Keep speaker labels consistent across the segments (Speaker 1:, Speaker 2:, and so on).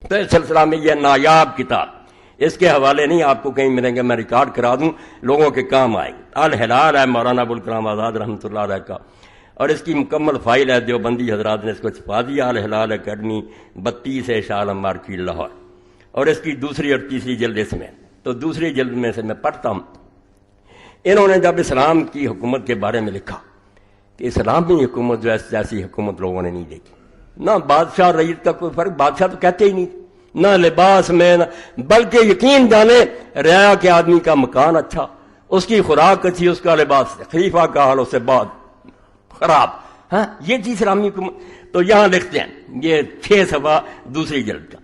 Speaker 1: تو اس سلسلہ میں یہ نایاب کتاب، اس کے حوالے نہیں آپ کو کہیں ملیں گے، میں ریکارڈ کرا دوں، لوگوں کے کام آئے گی۔ الہلال ہے مولانا ابوالکلام آزاد رحمۃ اللہ علیہ کا، اور اس کی مکمل فائل ہے، دیوبندی حضرات نے اس کو چھپا دیا، الہلال اکیڈمی 32 شاہ عالم مارکیٹ لاہور، اور اس کی دوسری اور تیسری جلد اس میں۔ تو دوسری جلد میں سے میں پڑھتا ہوں۔ انہوں نے جب اسلام کی حکومت کے بارے میں لکھا کہ اسلامی حکومت جو ایسی حکومت لوگوں نے نہیں دیکھی، نہ بادشاہ اور رعیت کا کوئی فرق، بادشاہ تو کہتے ہی نہیں، نہ لباس میں، بلکہ یقین جانے رعایا کے آدمی کا مکان اچھا، اس کی خوراک اچھی، اس کا لباس، خلیفہ کا حال اس سے بہت خراب۔ ہاں، یہ چیز اسلامی حکومت۔ تو یہاں لکھتے ہیں، یہ 6 صفحہ دوسری جلد کا،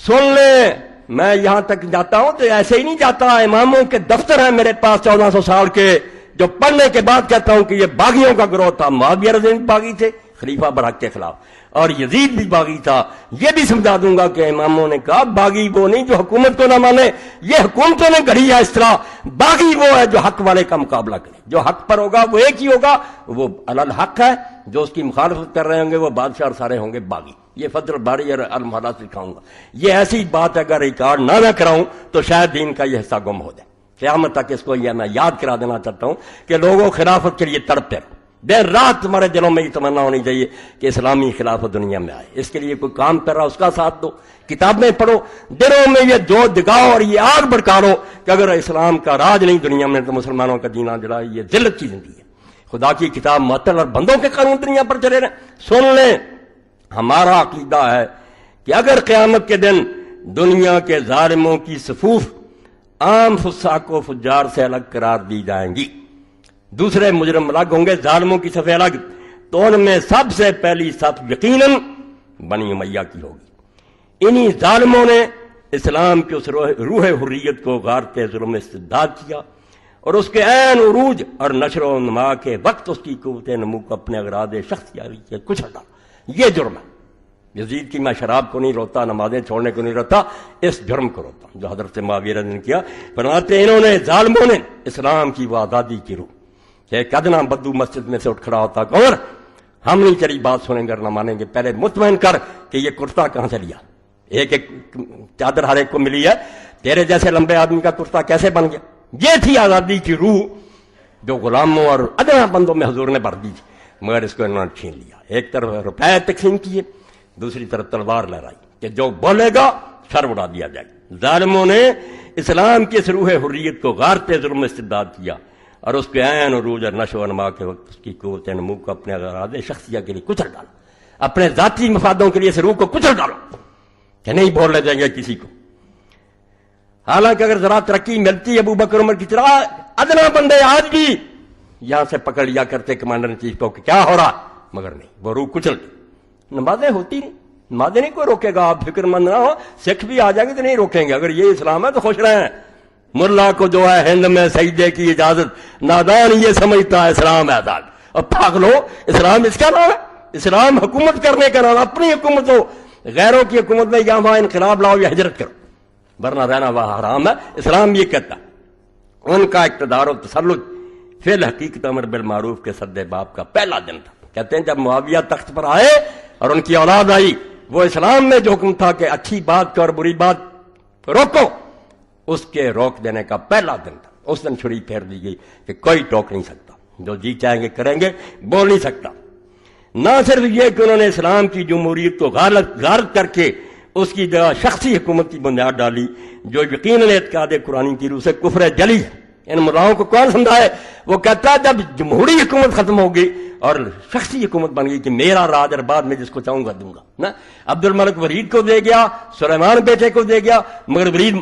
Speaker 1: سن لیں۔ میں یہاں تک جاتا ہوں تو ایسے ہی نہیں جاتا، اماموں کے دفتر ہیں میرے پاس 1400 سال کے، جو پڑھنے کے بعد کہتا ہوں کہ یہ باغیوں کا گروہ تھا۔ معاویہ رضی اللہ عنہ باغی تھے خلیفہ برحق کے خلاف، اور یزید بھی باغی تھا۔ یہ بھی سمجھا دوں گا کہ اماموں نے کہا باغی وہ نہیں جو حکومت کو نہ مانے، یہ حکومتوں نے گڑھی ہے اس طرح، باغی وہ ہے جو حق والے کا مقابلہ کرے، جو حق پر ہوگا وہ ایک ہی ہوگا، وہ الحق ہے، جو اس کی مخالفت کر رہے ہوں گے وہ بادشاہ اور سارے ہوں گے باغی۔ یہ فضل الباری اور المحلات دکھاؤں گا۔ یہ ایسی بات اگر ریکارڈ نہ کراؤں تو شاید دین کا یہ حصہ گم ہو جائے، قیامت تک اس کو یہ میں یاد کرا دینا چاہتا ہوں کہ لوگوں خلافت کے لیے تڑپتے رہو، دیر رات تمہارے دلوں میں یہ تمنا ہونی چاہیے کہ اسلامی خلافت دنیا میں آئے۔ اس کے لیے کوئی کام کر رہا اس کا ساتھ دو، کتابیں پڑھو، دلوں میں یہ جو جگاؤ اور یہ آگ بھڑکا لو کہ اگر اسلام کا راج نہیں دنیا میں تو مسلمانوں کا جینا جڑا یہ ذلت کی زندگی ہے۔ خدا کی کتاب معطل اور بندوں کے قانون دنیا پر چلے رہے۔ سن لیں، ہمارا عقیدہ ہے کہ اگر قیامت کے دن دنیا کے ظالموں کی صفوف عام فساق و فجار سے الگ قرار دی جائیں گی، دوسرے مجرم الگ ہوں گے، ظالموں کی صفیں الگ، تو ان میں سب سے پہلی صف یقیناً بنی امیہ کی ہوگی۔ انہی ظالموں نے اسلام کی اس روح حریت کو غارت ظلم استبداد کیا، اور اس کے عین عروج اور نشر و نما کے وقت اس کی قوت نمو کو اپنے اغراض شخصیاری سے کچل ڈالا۔ یہ جرم ہے۔ یزید کی میں شراب کو نہیں روتا، نمازیں چھوڑنے کو نہیں روتا، اس جرم کو روتا جو حضرت معاویہ رضی اللہ عنہ نے کیا۔ فرماتے انہوں نے ظالموں نے اسلام کی وہ آزادی کی روح کہ ایک ادنا بدو مسجد میں سے اٹھ کھڑا ہوتا، اور ہم نہیں تیری بات سنیں گے اور نہ مانیں گے، پہلے مطمئن کر کہ یہ کرتا کہاں سے لیا، ایک ایک چادر ہر ایک کو ملی ہے، تیرے جیسے لمبے آدمی کا کرتا کیسے بن گیا۔ یہ تھی آزادی کی روح جو غلاموں اور ادنا بندوں میں حضور نے بھر دی تھی، مگر اس کو انہوں نے چھین لیا۔ ایک طرف روپے تقسیم کیے، دوسری طرف تلوار لہرائی کہ جو بولے گا سر اڑا دیا جائے گا۔ ظالموں نے اسلام کی اس روح حریت کو غارت ظلم استبداد کیا، اور اس کے عین عروج اور نشو و نما کے وقت اس کی قوت نمو کو اپنے اغراض شخصیہ کے لیے کچل ڈالا، اپنے ذاتی مفادوں کے لیے اس روح کو کچل ڈالو کہ نہیں بولنے دیں گے کسی کو۔ حالانکہ اگر ذرا ترقی ملتی ابو بکر عمر کی طرح، ادنا بندے آج بھی یہاں سے پکڑ لیا کرتے کمانڈر ان چیف کو کہ کیا ہو رہا، مگر نہیں، وہ روح کچل گئی۔ نمازیں ہوتی نہیں، نمازیں نہیں کوئی روکے گا، آپ فکر مند نہ ہو، سکھ بھی آ جائیں گے تو نہیں روکیں گے۔ اگر یہ اسلام ہے تو خوش رہیں۔ ملا کو جو ہے ہند میں سجدے کی اجازت، نادان یہ سمجھتا ہے اسلام آزاد، اور پاگلو اسلام اس کا نام ہے، اسلام حکومت کرنے کا نام، اپنی حکومت ہو، غیروں کی حکومت میں یا وہاں انقلاب لاؤ یا ہجرت کرو، ورنہ رہنا وہاں حرام ہے۔ اسلام یہ کہتا ہے ان کا اقتدار و تسلط فی الحقیقت امر بالمعروف کے سد باب کا پہلا دن تھا۔ کہتے ہیں جب معاویہ تخت پر آئے اور ان کی اولاد آئی، وہ اسلام میں جو حکم تھا کہ اچھی بات کو اور بری بات روکو، اس کے روک دینے کا پہلا دن تھا۔ اس دن چھری پھیر دی گئی کہ کوئی ٹوک نہیں سکتا، جو جی چاہیں گے کریں گے، بول نہیں سکتا۔ نہ صرف یہ کہ انہوں نے اسلام کی جمہوریت کو غارت کر کے اس کی جگہ شخصی حکومت کی بنیاد ڈالی، جو یقیناً اعتقاد قرآن کی روح سے کفر جلی ہے۔ ان ملاؤں کو کون سمجھائے؟ وہ کہتا ہے جب جمہوری حکومت ختم ہوگی اور شخصی حکومت بن گئی کہ میرا راج اور بعد میں جس کو چاہوں گا دوں گا نا۔ عبد الملک ورید کو دے گیا، سلیمان بیٹے کو دے گیا، مگر ورید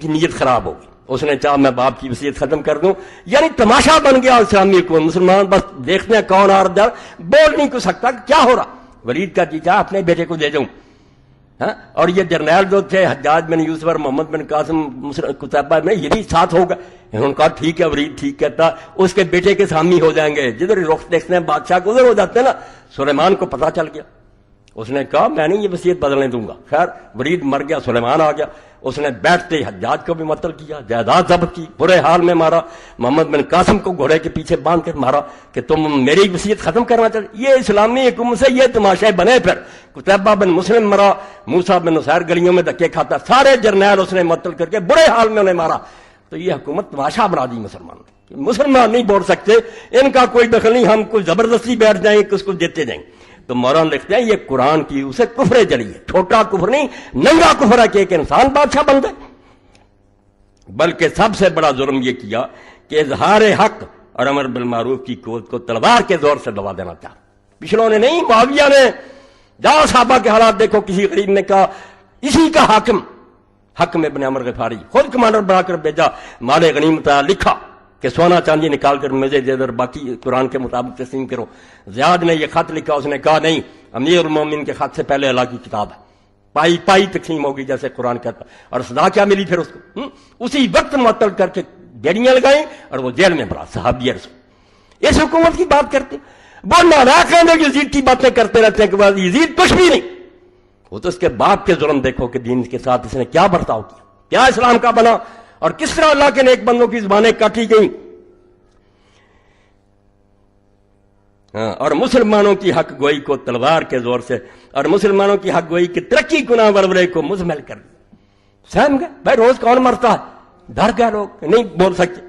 Speaker 1: کی نیت خراب ہوگی، اس نے چاہا میں باپ کی وصیت ختم کر دوں، یعنی تماشا بن گیا اسلامی حکومت۔ مسلمان بس دیکھتے ہیں کون آ رہا، بول نہیں کچھ سکتا کیا ہو رہا۔ ورید کا جی چاہا اپنے بیٹے کو دے دوں، اور یہ جرنیل جو تھے حجاج بن یوسف اور محمد بن قاسم قتیبہ میں یہ بھی ساتھ ہوگا، انہوں نے کہا ٹھیک ہے، ورید ٹھیک کہتا، اس کے بیٹے کے سامی ہو جائیں گے، جدھر رخ دیکھتے ہیں بادشاہ کو ادھر ہو جاتے ہیں نا۔ سلیمان کو پتہ چل گیا، اس نے کہا میں نہیں یہ وصیت بدلنے دوں گا. خیر ولید مر گیا, سلیمان آ گیا, اس نے بیٹھتے حجاج کو بھی مطلب کیا, جائیداد ضبط کی, برے حال میں مارا. محمد بن قاسم کو گھوڑے کے پیچھے باندھ کر مارا کہ تم میری وصیت ختم کرنا چاہتے. یہ اسلامی حکومت سے یہ تماشے بنے. پھر قتیبہ بن مسلم مرا, موسیٰ بن نصیر گلیوں میں دھکے کھاتا, سارے جرنیل اس نے مطلب کر کے برے حال میں انہیں مارا. تو یہ حکومت تماشا بنا دی مسلمانوں. مسلمان نہیں بول سکتے, ان کا کوئی دخل نہیں, ہم کوئی زبردستی بیٹھ جائیں کس کو دیتے جائیں. تو مولانا لکھتے ہیں یہ قرآن کی اسے کفر جلی ہے, چھوٹا کفر نہیں, ننگا کفر ہے کہ ایک انسان بادشاہ بن جائے. بلکہ سب سے بڑا ظلم یہ کیا کہ اظہار حق اور امر بالمعروف کی قوت کو تلوار کے زور سے دبا دینا چاہا. پچھلوں نے نہیں, معاویہ نے. جاؤ صحابہ کے حالات دیکھو, کسی غریب نے کہا اسی کا حاکم حکم ابن عمر غفاری خود کمانڈر بنا کر بھیجا, مال غنیمت لکھا کہ سونا چاندی نکال کر مجھے دے در, باقی قرآن کے مطابق تسلیم کرو. زیاد نے یہ خط لکھا, اس نے کہا نہیں, امیر المومنین کے خط سے پہلے اللہ کی کتاب ہے, پائی پائی تقسیم ہوگی جیسے قرآن کہتا. اور سزا کیا ملی پھر اس کو, اسی وقت معطل کر کے بیڑیاں لگائیں اور وہ جیل میں پڑا. صحابی رسول اس حکومت کی بات کرتے, وہ ناراض یزید کی باتیں کرتے رہتے ہیں کہ بعد یزید کچھ بھی نہیں. وہ تو اس کے باپ کے ظلم دیکھو کہ دین کے ساتھ اس نے کیا برتاؤ کیا, کیا اسلام کا بنا, اور کس طرح اللہ کے نیک بندوں کی زبانیں کاٹی گئیں. اور مسلمانوں کی حق گوئی کو تلوار کے زور سے, اور مسلمانوں کی حق گوئی کی ترقی گناہ ورورے کو مزمل کر دیا. سہم گئے بھائی, روز کون مرتا ہے, ڈر گئے لوگ, نہیں بول سکتے.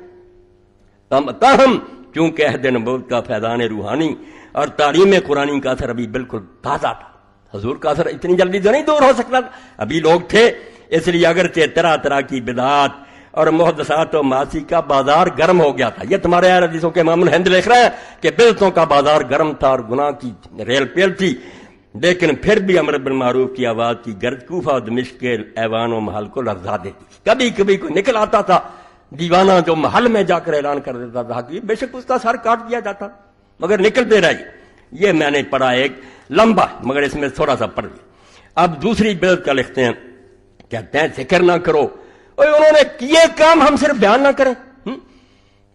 Speaker 1: تاہم چونکہ عہد نبوت کا فیضان روحانی اور تعلیم قرآنی کا اثر ابھی بالکل تازہ تھا, حضور کا اثر اتنی جلدی تو نہیں دور ہو سکتا, ابھی لوگ تھے. اس لیے اگرچہ طرح طرح کی بدعات اور محدثات و معاصی کا بازار گرم ہو گیا تھا. یہ تمہارے اہل حدیثوں کے امام الہند لکھ رہے ہیں کہ بدعتوں کا بازار گرم تھا اور گناہ کی ریل پیل تھی, لیکن پھر بھی امر بالمعروف کی آواز کی گرج کوفہ و دمشق کے ایوان و محل کو لرزا دیتی. کبھی کبھی کوئی نکل آتا تھا دیوانہ جو محل میں جا کر اعلان کر دیتا تھا کہ بے شک اس کا سر کاٹ دیا جاتا, مگر نکلتے رہے. یہ میں نے پڑھا ایک لمبا, مگر اس میں تھوڑا سا پڑھ لیا. اب دوسری بدعت کا لکھتے ہیں, کہتے ہیں ذکر نہ کرو. انہوں نے کیے کام ہم صرف بیان نہ کریں.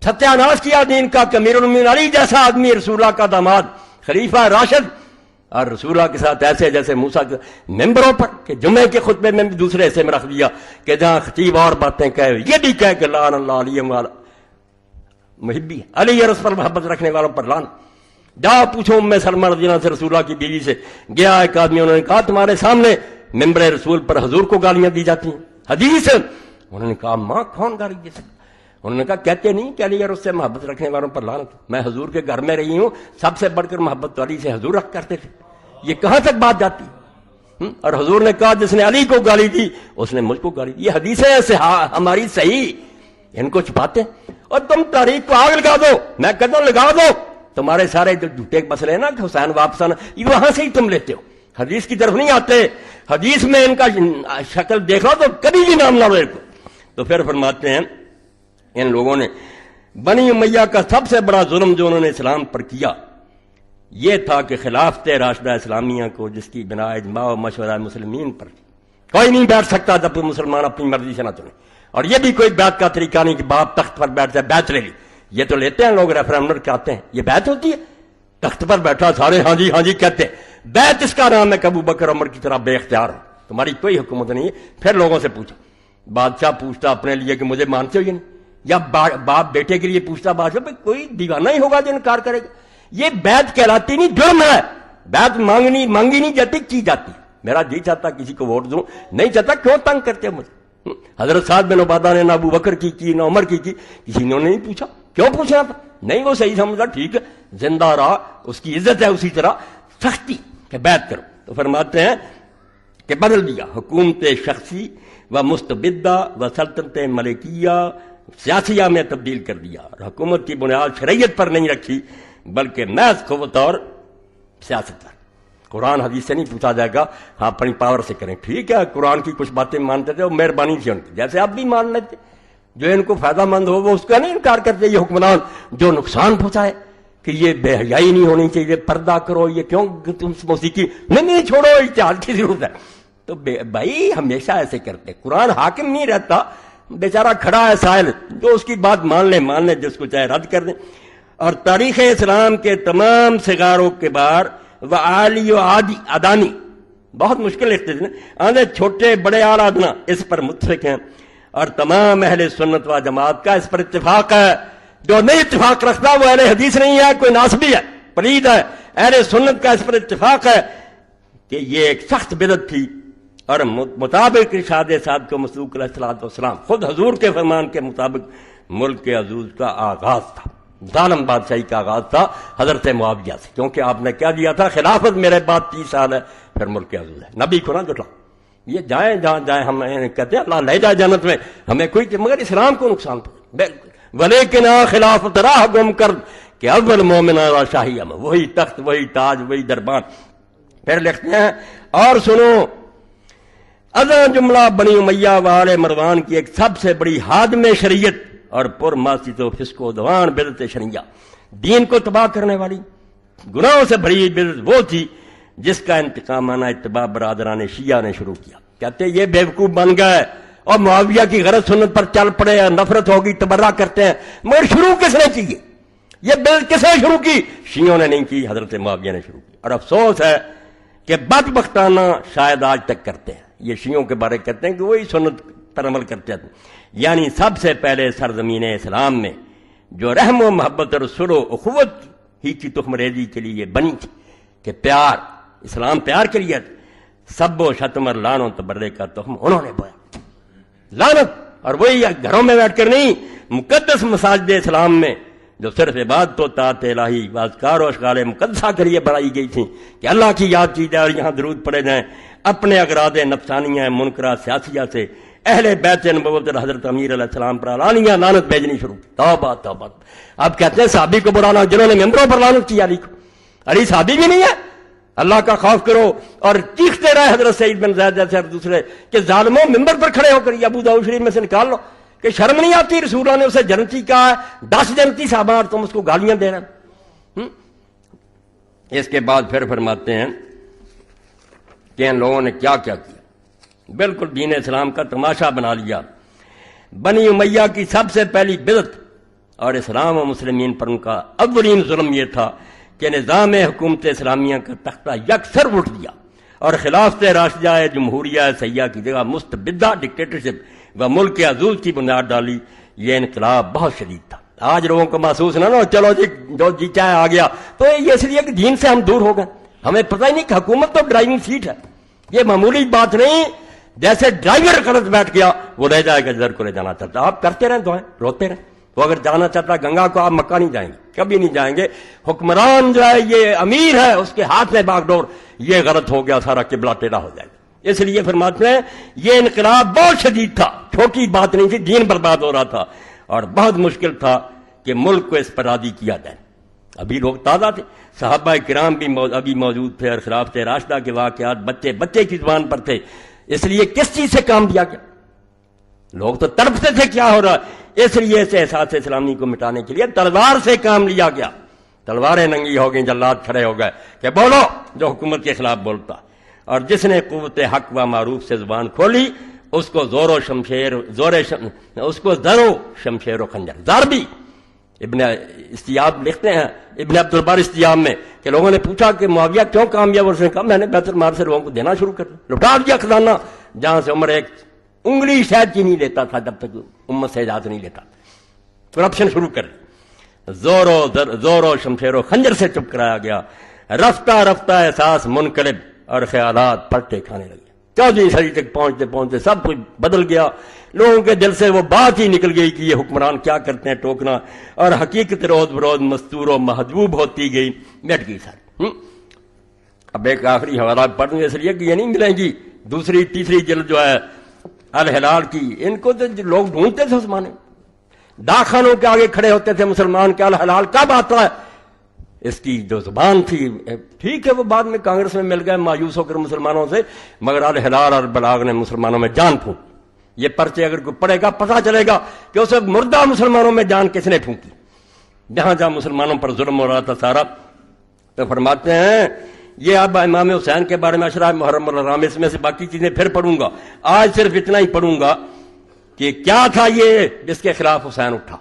Speaker 1: ستیہ ناش کیا دین کا کہ امیر المومنین علی جیسا آدمی, رسول اللہ کا داماد, خلیفہ راشد, اور رسول اللہ کے ساتھ ایسے جیسے موسیٰ کے ممبروں پر کہ جمعے کے خطبے میں بھی دوسرے حصے میں رکھ دیا کہ جہاں خطیب اور باتیں کہے یہ بھی کہے کہ لعن اللہ علی والا محبی, علی اور اس پر محبت رکھنے والوں پر لعن. جاؤ پوچھو ام سلمہ رضی اللہ عنہ سے, رسول اللہ کی بیوی سے. گیا ایک آدمی, انہوں نے کہا تمہارے سامنے ممبر رسول پر حضور کو گالیاں دی جاتی ہیں, حدیث. انہوں نے کہا ماں کون گالی دے سکتا. انہوں نے کہا کہتے نہیں کہ علی اور اس سے محبت رکھنے والوں پر لعنت. میں حضور کے گھر میں رہی ہوں, سب سے بڑھ کر محبت تو علی سے حضور رکھ کرتے تھے. یہ کہاں تک بات جاتی. اور حضور نے کہا جس نے علی کو گالی دی اس نے مجھ کو گالی دی. یہ حدیثیں ہماری صحیح, ان کو چھپاتے ہیں. اور تم تاریخ کو آگ لگا دو, میں کہتا ہوں لگا دو. تمہارے سارے جو جھوٹے مسئلے ہیں نا کہ حسین واپس آنا, یہ وہاں سے ہی تم لیتے ہو, حدیث کی طرف نہیں آتے. حدیث میں ان کا شکل دیکھ لو تو کبھی بھی نام نہ لو کو. تو پھر فرماتے ہیں ان لوگوں نے بنی امیہ کا سب سے بڑا ظلم جو انہوں نے اسلام پر کیا یہ تھا کہ خلافت راشدہ اسلامیہ کو, جس کی بنا اجماع و مشورہ مسلمین پر تھی, کوئی نہیں بیٹھ سکتا جب مسلمان اپنی مرضی سے نہ چنے. اور یہ بھی کوئی بیعت کا طریقہ نہیں کہ باپ تخت پر بیٹھ جائے, بیعت لے لی. یہ تو لیتے ہیں لوگ, ریفرنڈم کہتے ہیں, یہ بیعت ہوتی ہے. تخت پر بیٹھا سارے ہاں جی کہتے ہیں. بیعت اس کا نام ہے کہ ابو بکر عمر کی طرح بے اختیار ہو, تمہاری کوئی حکومت نہیں ہے. پھر لوگوں سے پوچھا, بادشاہ پوچھتا اپنے لیے کہ مجھے مانتے ہو یا نہیں, یا باپ بیٹے کے لیے پوچھتا بادشاہ, کوئی دیوانہ ہی ہوگا جو انکار کرے گا. یہ بیعت کہلاتی نہیں, جرم ہے. بیعت مانگی نہیں جاتی, کی جاتی. میرا جی چاہتا کسی کو ووٹ دوں, نہیں چاہتا, کیوں تنگ کرتے ہو مجھے. حضرت سعد بن عبادہ نے نہ ابو بکر کی نہ عمر کی, کسی نے نہیں پوچھا. کیوں پوچھنا تھا, نہیں وہ صحیح سمجھا, ٹھیک ہے, زندہ رہا, اس کی عزت ہے. اسی طرح سختی کہ بیعت کرو. تو فرماتے ہیں کہ بدل دیا حکومت شخصی و مستبدہ و سلطنت ملکیہ سیاسیہ میں تبدیل کر دیا, اور حکومت کی بنیاد شریعت پر نہیں رکھی بلکہ محض قوت اور سیاست پر. قرآن حدیث سے نہیں پوچھا جائے گا, ہاں اپنی پاور سے کریں. ٹھیک ہے, قرآن کی کچھ باتیں مانتے تھے, وہ مہربانی تھی ان کی, جیسے آپ بھی مان لیتے. جو ان کو فائدہ مند ہو وہ اس کا نہیں انکار کرتے. یہ حکمران جو نقصان پہنچائے کہ یہ بے حیائی نہیں ہونی چاہیے, پردہ کرو, یہ کیوں تم موسیقی نہیں چھوڑو, اتحاد کی ضرورت ہے. تو بھائی ہمیشہ ایسے کرتے. قرآن حاکم نہیں رہتا, بیچارہ کھڑا ہے سائل, جو اس کی بات مان لے, جس کو چاہے رد کر دیں. اور تاریخ اسلام کے تمام سگاروں کے بار و عالی و ادانی، بہت مشکل لکھتے تھے آندے چھوٹے بڑے اعلیٰ ادنا اس پر متفق ہیں، اور تمام اہل سنت و جماعت کا اس پر اتفاق ہے۔ جو نہیں اتفاق رکھتا وہ اہل حدیث نہیں ہے، کوئی ناسبی ہے، پلید ہے۔ اہل سنت کا اس پر اتفاق ہے کہ یہ ایک سخت بدعت تھی، اور مطابق ارشاد صادق و مصدوق علیہ الصلوۃ والسلام خود حضور کے فرمان کے مطابق ملک کے عزوز کا آغاز تھا، ظالم بادشاہی کا آغاز تھا حضرت معاویہ سے، کیونکہ آپ نے کیا دیا تھا، خلافت میرے بعد 30 سال ہے، پھر ملک کے عزوز ہے۔ نبی کو نہ جھٹلا، یہ جائیں جہاں جائیں، ہم کہتے ہیں اللہ لے جائے جنت میں، ہمیں کوئی، مگر اسلام کو نقصان پہنچے۔ ولیکن خلافت راہ گم کر کہ اول مومن اور شاہی ہم، وہی تخت، وہی تاج، وہی دربان۔ پھر لکھتے ہیں اور سنو، ازاں جملہ بنی امیہ والے مروان کی ایک سب سے بڑی ہادم شریعت اور پر معصیت و فسق و عدوان بدعت شرعیہ، دین کو تباہ کرنے والی گناہوں سے بڑی بدعت وہ تھی جس کا انتقامانہ اتباع برادران شیعہ نے شروع کیا۔ کہتے یہ بیوقوف بن گئے اور معاویہ کی غلط سنت پر چل پڑے، نفرت ہوگی، تبرہ کرتے ہیں، مگر شروع کس نے کی؟ یہ بدعت کس نے شروع کی؟ شیعوں نے نہیں کی، حضرت معاویہ نے شروع کی۔ اور افسوس ہے کہ بدبختانہ شاید آج تک کرتے ہیں، یہ شیعوں کے بارے کہتے ہیں کہ وہی سنت پر عمل کرتے ہیں۔ یعنی سب سے پہلے سرزمین اسلام میں جو رحم و محبت اور صلح و اخوت ہی کی تخم ریزی کے لیے بنی تھی کہ پیار، اسلام پیار کے لیے، سب و شتم اور لعن و تبرے کا تخم انہوں نے بویا، لعنت، اور وہی گھروں میں بیٹھ کر نہیں، مقدس مساجد اسلام میں جو صرف عبادت و طاعت الہی و اذکار و اشغال مقدسہ کے لیے بنائی گئی تھیں کہ اللہ کی یاد کی جائے اور یہاں درود پڑے جائیں، اپنے اغراض نفسانیہ منکرہ سیاسیہ سے اہل بیت نبوت اور حضرت امیر علیہ السلام پر علانیہ لعنت بھیجنی شروع کی۔ توبہ توبہ! اب کہتے ہیں صحابی کو بلانا، جنہوں نے ممبروں پر لعنت کی علی کو، علی صحابی بھی نہیں ہے، اللہ کا خوف کرو۔ اور چیختے رہے حضرت سعید بن زید جیسے اور دوسرے کہ ظالموں ممبر پر کھڑے ہو کر یہ ابو داؤد شریف میں سے نکال لو، کہ شرم نہیں آتی؟ رسول اللہ نے اسے جنتی کہا ہے، 10 جنتی صحابہ، اور تم اس کو گالیاں دے رہے ہیں۔ اس کے بعد پھر فرماتے ہیں کہ ان لوگوں نے کیا کیا کیا، بالکل دین اسلام کا تماشا بنا لیا۔ بنی امیہ کی سب سے پہلی بدعت اور اسلام و مسلمین پر ان کا اولین ظلم یہ تھا کہ نظام حکومت اسلامیہ کا تختہ یکسر اٹھ دیا اور خلافت راشدہ جمہوریہ سیاح کی جگہ مستبدہ ڈکٹیٹرشپ و ملک کے عزوز کی بنیاد ڈالی۔ یہ انقلاب بہت شدید تھا۔ آج لوگوں کو محسوس نہ ہو چلو جی جو جی چاہے آ گیا، تو یہ اس لیے کہ دین سے ہم دور ہو گئے، ہمیں پتہ ہی نہیں کہ حکومت تو ڈرائیونگ سیٹ ہے، یہ معمولی بات نہیں۔ جیسے ڈرائیور غلط بیٹھ گیا وہ رہ جائے گا جدھر کو لے جانا چاہتا، آپ کرتے رہیں دعائیں، روتے رہیں۔ وہ اگر جانا چاہتا گنگا کو، آپ مکہ نہیں جائیں گے، کبھی نہیں جائیں گے۔ حکمران جو ہے یہ امیر ہے، اس کے ہاتھ میں باغ ڈور، یہ غلط ہو گیا، سارا قبلہ ٹیڑھا ہو جائے گا۔ اس لیے فرماتے ہیں یہ انقلاب بہت شدید تھا، چھوٹی بات نہیں تھی، دین برباد ہو رہا تھا اور بہت مشکل تھا کہ ملک کو اس پر راضی کیا جائے۔ ابھی لوگ تازہ تھے، صحابہ کرام بھی ابھی موجود تھے، اور خلافت راشدہ کے واقعات بچے بچے کی زبان پر تھے۔ اس لیے کس چیز سے کام دیا گیا؟ لوگ تو تڑپتے تھے کیا ہو رہا ہے، اس لیے اس احساس اسلامی کو مٹانے کے لیے تلوار سے کام لیا گیا۔ تلواریں ننگی ہو گئیں، جلاد کھڑے ہو گئے کہ بولو جو حکومت کے خلاف بولتا، اور جس نے قوت حق و معروف سے زبان کھولی اس کو زور و شمشیر، اس کو زر و شمشیر و خنجر، ضربی۔ ابن استیاب لکھتے ہیں، ابن عبد البر استیاب میں، کہ لوگوں نے پوچھا کہ معاویہ کیوں کامیاب؟ اس نے کہا میں نے بیت المال سے لوگوں کو دینا شروع کر دیا، لٹا دیا خزانہ، جہاں سے عمر ایک انگلی شاید کی نہیں لیتا تھا جب تک امت سے اجازت نہیں لیتا، کرپشن شروع کر دی۔ زور و شمشیر و خنجر سے چپ کرایا گیا۔ رفتہ رفتہ احساس منقلب اور خیالات پلٹے کھانے لگے۔ 14ویں صدی تک پہنچتے پہنچتے سب کچھ بدل گیا، لوگوں کے دل سے وہ بات ہی نکل گئی کہ یہ حکمران کیا کرتے ہیں، ٹوکنا، اور حقیقت روز بروز مستور و محجوب ہوتی گئی، مٹ گئی ساری۔ اب ایک آخری حوالہ پڑھ دوں، اس لیے کہ یہ نہیں ملیں گی دوسری تیسری جلد جو ہے الہلال کی، ان کو تو لوگ ڈھونڈتے تھے اس زمانے، ڈاکخانوں کے آگے کھڑے ہوتے تھے مسلمان کہ الہلال کب آتا ہے۔ اس کی جو زبان تھی، ٹھیک ہے وہ بعد میں کانگریس میں مل گئے مایوس ہو کر مسلمانوں سے، مگر الہلال اور بلاغ نے مسلمانوں میں جان پھونک۔ یہ پرچے اگر کوئی پڑھے گا پتہ چلے گا کہ اسے مردہ مسلمانوں میں جان کس نے پھونکی، جہاں جہاں مسلمانوں پر ظلم ہو رہا تھا سارا۔ تو فرماتے ہیں یہ اب امام حسین کے بارے میں اشرا محرم الحرام، اس میں سے باقی چیزیں پھر پڑھوں گا، آج صرف اتنا ہی پڑھوں گا کہ کیا تھا یہ جس کے خلاف حسین اٹھا۔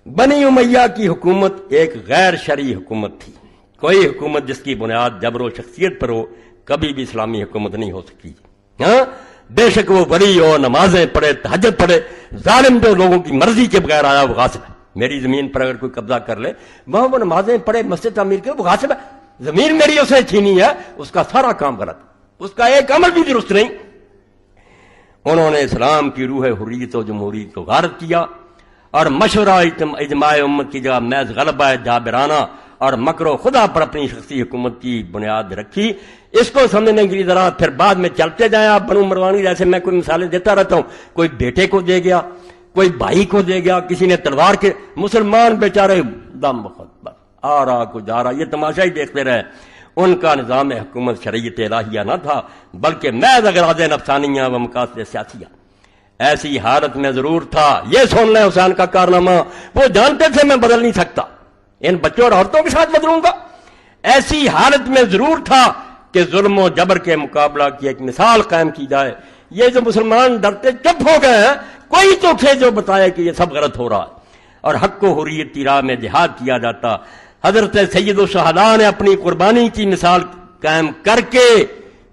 Speaker 1: بنی امیہ کی حکومت ایک غیر شرعی حکومت تھی، کوئی حکومت جس کی بنیاد جبر و شخصیت پر ہو کبھی بھی اسلامی حکومت نہیں ہو سکتی. ہاں بے شک وہ ولی ہو، نمازیں پڑھے، تہجد پڑھے، ظالم جو لوگوں کی مرضی کے بغیر آیا وہ غاصب ہے. میری زمین پر اگر کوئی قبضہ کر لے، وہاں وہ نمازیں پڑھے، مسجد تعمیر کرے، وہ غاصب ہے. زمین میری اس نے چھینی ہے، اس کا سارا کام غلط، اس کا ایک عمل بھی درست نہیں. انہوں نے اسلام کی روح حریت و جمہوریت کو غارت کیا اور مشورہ اجماع امت کی جگہ محض غلبہ جابرانہ اور مکر و خدا پر اپنی شخصی حکومت کی بنیاد رکھی. اس کو سمجھنے کے لیے ذرا پھر بعد میں چلتے جائیں آپ. بنو مروان کی جیسے میں کوئی مثالیں دیتا رہتا ہوں، کوئی بیٹے کو دے گیا، کوئی بھائی کو دے گیا، کسی نے تلوار کے، مسلمان بیچارے دم بخود آ رہا کو جا رہا، یہ تماشا ہی دیکھتے رہے. ان کا نظام حکومت شریعت الہیہ نہ تھا بلکہ محض اغراض نفسانیہ و مقاصد سیاسیہ. ایسی حالت میں ضرور تھا، یہ سن لیں حسین کا کارنامہ، وہ جانتے تھے میں بدل نہیں سکتا، ان بچوں اور عورتوں کے ساتھ بدلوں گا. ایسی حالت میں ضرور تھا کہ ظلم و جبر کے مقابلہ کی ایک مثال قائم کی جائے. یہ جو مسلمان ڈرتے چپ ہو گئے ہیں، کوئی تو تھے جو بتائے کہ یہ سب غلط ہو رہا ہے اور حق و حریت کی راہ میں جہاد کیا جاتا. حضرت سید الشہداء نے اپنی قربانی کی مثال قائم کر کے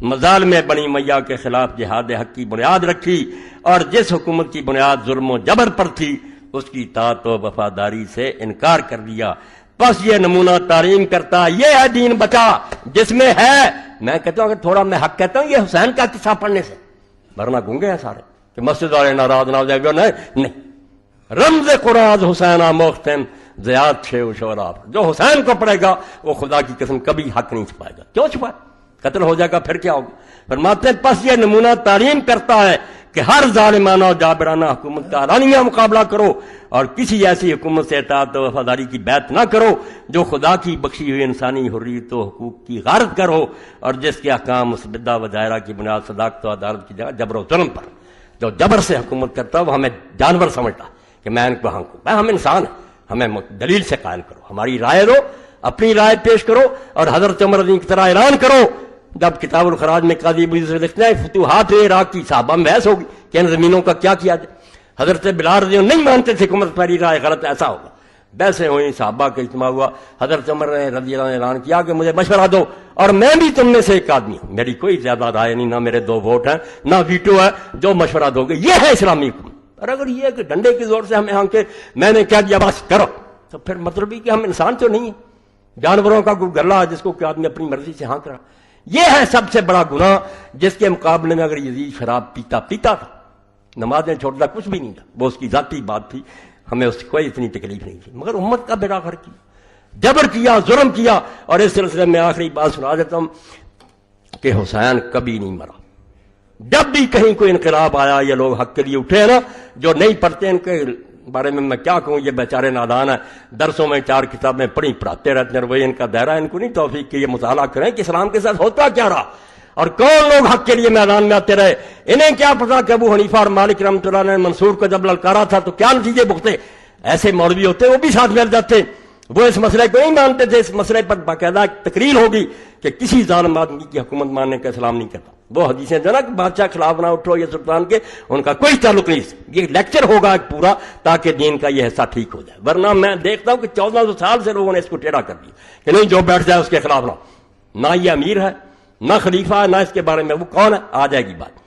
Speaker 1: مظالم بنی امیہ کے خلاف جہاد حق کی بنیاد رکھی، اور جس حکومت کی بنیاد ظلم و جبر پر تھی اس کی اطاعت و وفاداری سے انکار کر دیا. بس یہ نمونہ تعلیم کرتا، یہ ہے دین بچا جس میں ہے. میں کہتا ہوں اگر تھوڑا میں حق کہتا ہوں یہ حسین کا قصہ پڑھنے سے، ورنہ گونگے ہیں سارے کہ مسجد والے ناراض نہ ہو جائے گا. نہیں، رمز قراض حسین مختم زیاد چھے و شوراب، جو حسین کو پڑھے گا وہ خدا کی قسم کبھی حق نہیں چھپائے گا. کیوں چھپائے؟ قتل ہو جائے گا پھر کیا ہوگا. فرماتے ہیں پس یہ نمونہ تعلیم کرتا ہے کہ ہر ظالمانہ اور جابرانہ حکومت کا علانیہ مقابلہ کرو اور کسی ایسی حکومت سے اطاعت و وفاداری کی بیعت نہ کرو جو خدا کی بخشی ہوئی انسانی حریت و حقوق کی غارت کرو اور جس کے احکام مسبدہ و دائرہ کی بنیاد صداقت و عدالت کی جگہ جبر و ظلم پر. جو جبر سے حکومت کرتا ہے وہ ہمیں جانور سمجھتا کہ میں ان کو ہانکوں. ہم انسان ہیں، ہمیں دلیل سے قائل کرو، ہماری رائے دو، اپنی رائے پیش کرو اور حضرت عمر رضی کی طرح اعلان کرو. جب کتاب الخراج میں قاضی ابو یوسف لکھتے ہیں فتوحات عراق کی صحابہ میں بحث ہوگی کہ ان زمینوں کا کیا کیا جائے. حضرت بلال رضی اللہ نہیں مانتے تھے کہ عمر پہلی رائے غلط، ایسا ہوگا. بحثیں ہوئیں، صحابہ کا اجتماع ہوا، حضرت عمر نے رضی اللہ نے اعلان کیا کہ مجھے مشورہ دو اور میں بھی تم میں سے ایک آدمی ہوں، میری کوئی زیادہ رائے نہیں، نہ میرے 2 ووٹ ہیں نہ ویٹو ہے، جو مشورہ دو گے یہ ہے اسلامی حکومت. اور اگر یہ کہ ڈنڈے کی زور سے ہمیں ہانکے میں نے کیا دیا بس کرو، تو پھر مطلب ہی کہ ہم انسان تو نہیں ہیں، جانوروں کا کوئی گلا جس کو کہ آدمی اپنی مرضی سے ہانک رہا. یہ ہے سب سے بڑا گناہ جس کے مقابلے میں اگر یزید شراب پیتا تھا، نمازیں چھوڑتا کچھ بھی نہیں تھا، وہ اس کی ذاتی بات تھی، ہمیں اس کی کوئی اتنی تکلیف نہیں تھی، مگر امت کا بیڑا غرق کیا، جبر کیا، ظلم کیا. اور اس سلسلے میں آخری بات سنا دیتا ہوں کہ حسین کبھی نہیں مرا. جب بھی کہیں کوئی انقلاب آیا یہ لوگ حق کے لیے اٹھے نا، جو نہیں پڑھتے ان کے بارے میں کیا کہوں، یہ بیچارے نادان ہیں، درسوں میں 4 کتابیں پڑھاتے رہتے ہیں، وہی ان کا دائرہ، ان کو نہیں توفیق کہ یہ مطالعہ کریں کہ اسلام کے ساتھ ہوتا کیا رہا اور کون لوگ حق کے لیے میدان میں آتے رہے. انہیں کیا پتا کہ ابو حنیفہ اور مالک رحمۃ اللہ نے منصور کو جب للکارا تھا تو کیا نتیجے بھگتے. ایسے مولوی ہوتے وہ بھی ساتھ مل جاتے، وہ اس مسئلے کو نہیں مانتے تھے. اس مسئلے پر باقاعدہ ایک تقریر ہوگی کہ کسی ظالم آدمی کی حکومت ماننے کا اسلام نہیں کرتا. وہ حدیثیں جو نا کہ بادشاہ خلاف نہ اٹھو یہ سلطان کے، ان کا کوئی تعلق نہیں. یہ لیکچر ہوگا ایک پورا تاکہ دین کا یہ حصہ ٹھیک ہو جائے. ورنہ میں دیکھتا ہوں کہ 1400 سال سے لوگوں نے اس کو ٹیڑھا کر دیا کہ نہیں جو بیٹھ جائے اس کے خلاف نہ یہ امیر ہے نہ خلیفہ ہے نہ اس کے بارے میں وہ کون ہے. آ جائے گی بات.